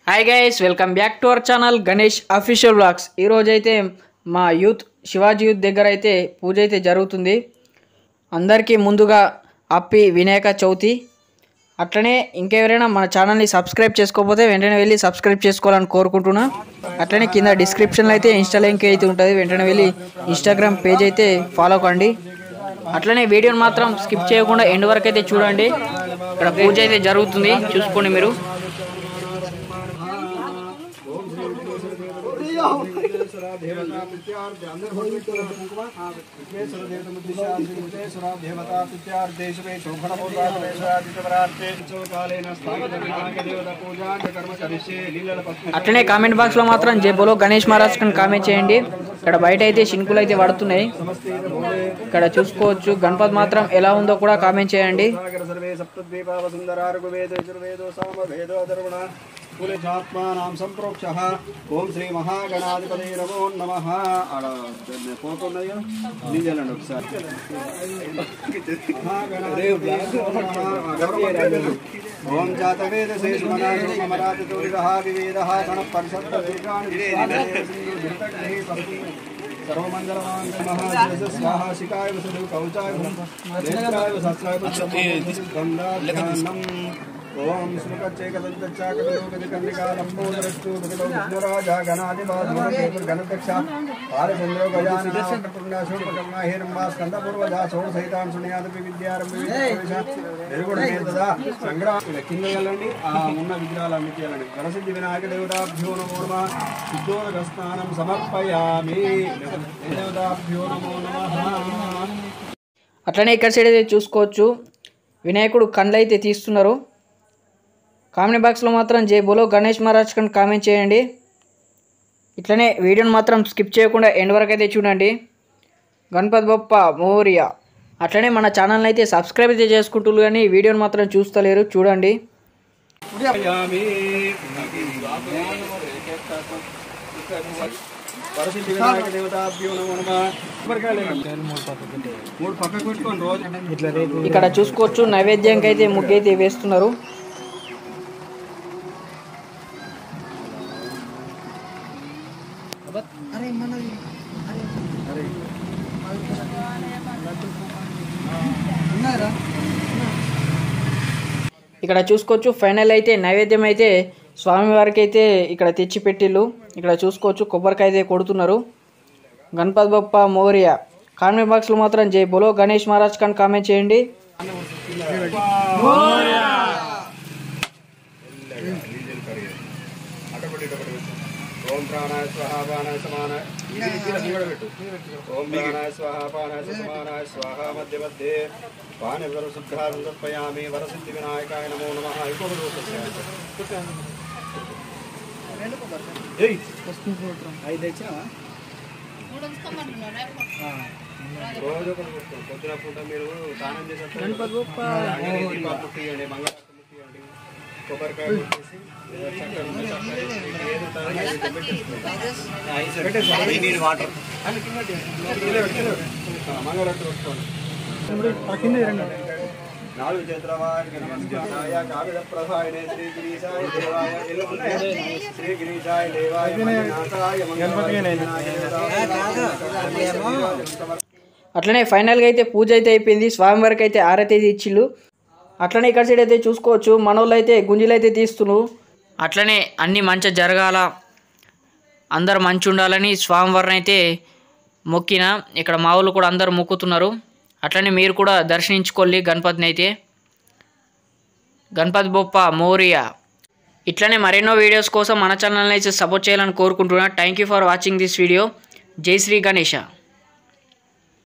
Hi guys, welcome back to our channel Ganesh official vlogs. ఈరోజు అయితే మా శివాజీ యూత్ దగ్గర అయితే పూజ అయితే జరుగుతుంది. అందరికీ ముందుగా హ్యాపీ వినాయక చవితి. అట్లనే ఇంకెవరైనా మన ఛానల్ని సబ్స్క్రైబ్ చేసుకోకపోతే వెంటనే వెళ్ళి సబ్స్క్రైబ్ చేసుకోవాలని కోరుకుంటున్నా. అట్లనే కింద డిస్క్రిప్షన్లో అయితే ఇన్స్టా లింక్ అయితే ఉంటుంది, వెంటనే వెళ్ళి ఇన్స్టాగ్రామ్ పేజ్ అయితే ఫాలో కండి. అట్లనే వీడియోని మాత్రం స్కిప్ చేయకుండా ఎండ్ వరకు అయితే చూడండి. ఇక్కడ పూజ అయితే జరుగుతుంది, చూసుకోండి మీరు. అట్లనే కామెంట్ బాక్స్ లో మాత్రం జై బోలో గణేష్ మహారాజ్ అని కామెంట్ చేయండి. ఇక్కడ బయట అయితే శింకులు అయితే పడుతున్నాయి, ఇక్కడ చూసుకోవచ్చు. గణపతి మాత్రం ఎలా ఉందో కూడా కామెంట్ చేయండి. సంప్రోక్ష ఓం శ్రీ మహాగణాధిపతి నమో నమః. ఫోటో ఉన్నాయో నిజాలండి ఒకసారి. ఓం జాతవేద సర్వమంగళవాన్ స్వాహా శిఖాయ వసదు కౌచాయ సహస్రాయ ఓం శ్రీకచ్చేకదంతచాకటోగతికండికాలంబోదరస్తు విష్ణురాజా గణాధిపాదక్ష పాలచంద్రో గజానపుణ్యాశోపకర్మ హేరంబా స్కందపూర్వజా షోడసహితాన్ శృణ్యాదపి విద్యారంభదా సంగ్రహ కింద వెళ్ళండి. ఆ ఉన్న విగ్రహాలు అన్నిటి వెళ్ళండి. వరసిద్ధి వినాయక దేవతాభ్యో నమో నమః. శుద్ధోదకస్నానం సమర్పయామి. దేవతాభ్యో నమో నమః. అట్లనే ఇక్కడ సైడ్ అయితే చూసుకోవచ్చు, వినాయకుడు కళ్ళు అయితే తీస్తున్నారు. కామెంట్ బాక్స్లో మాత్రం జై బోలో గణేష్ మహారాజ్ అని కామెంట్ చేయండి. ఇట్లనే వీడియోని మాత్రం స్కిప్ చేయకుండా ఎండ్ వరకు అయితే చూడండి. గణపతి బప్ప మోరియా. అట్లనే మన ఛానల్ని అయితే సబ్స్క్రైబ్ అయితే చేసుకుంటున్నారు, కానీ వీడియోని మాత్రం చూస్తలేరు, చూడండి. ఇక్కడ చూసుకోవచ్చు, నైవేద్యంకి అయితే ముగ్గు అయితే వేస్తున్నారు. ఇక్కడ చూసుకోవచ్చు, ఫైనల్ అయితే నైవేద్యం అయితే స్వామివారికి అయితే ఇక్కడ తెచ్చి పెట్టిళ్ళు. ఇక్కడ చూసుకోవచ్చు, కొబ్బరికాయ అయితే కొడుతున్నారు. గణపతి బప్ప మోరియా. కామెంట్ బాక్స్లో మాత్రం జై బోలో గణేష్ మహారాజ్ అని కామెంట్ చేయండి. ఓం ప్రాణాయ స్వాహా పానాయ సమానాయ. ఓం ప్రాణాయ స్వాహా పానాయ సమానాయ స్వాహా మధ్య మధ్యే పాని వరశుద్ధారం సమర్పయామి. వరసిద్ధి వినాయకాయ నమో నమః. రోజు పొద్దున పూట మీరు స్నానం చేసేయండి, మంగళారతి ముట్టియండి, కొబ్బరికాయ కొట్టేసి మంగళారతి కొట్టుకోండి. నాలుగు చేతులవారికి నమస్కారాయ కావిద ప్రసాయనే శ్రీ గిరీశాయ దేవాయ శ్రీ గిరీశాయ దేవాయ అట్లనే ఫైనల్గా అయితే పూజ అయితే అయిపోయింది. స్వామివారికి అయితే ఆరతి అయితే ఇచ్చిళ్ళు. అట్లనే ఇక్కడ సైడ్ అయితే చూసుకోవచ్చు, మనోళ్ళు అయితే గుంజీలు అయితే తీస్తున్నారు. అట్లనే అన్నీ మంచిగా జరగాల, అందరు మంచి ఉండాలని స్వామివారిని అయితే మొక్కిన. ఇక్కడ మా వాళ్ళు కూడా అందరూ మొక్కుతున్నారు. అట్లనే మీరు కూడా దర్శించుకోవాలి గణపతిని అయితే. గణపతి బొప్ప మోరియా. ఇట్లనే మరెన్నో వీడియోస్ కోసం మన ఛానల్ని అయితే సపోర్ట్ చేయాలని కోరుకుంటున్నా. Thank you for watching this video. జై శ్రీ గణేష.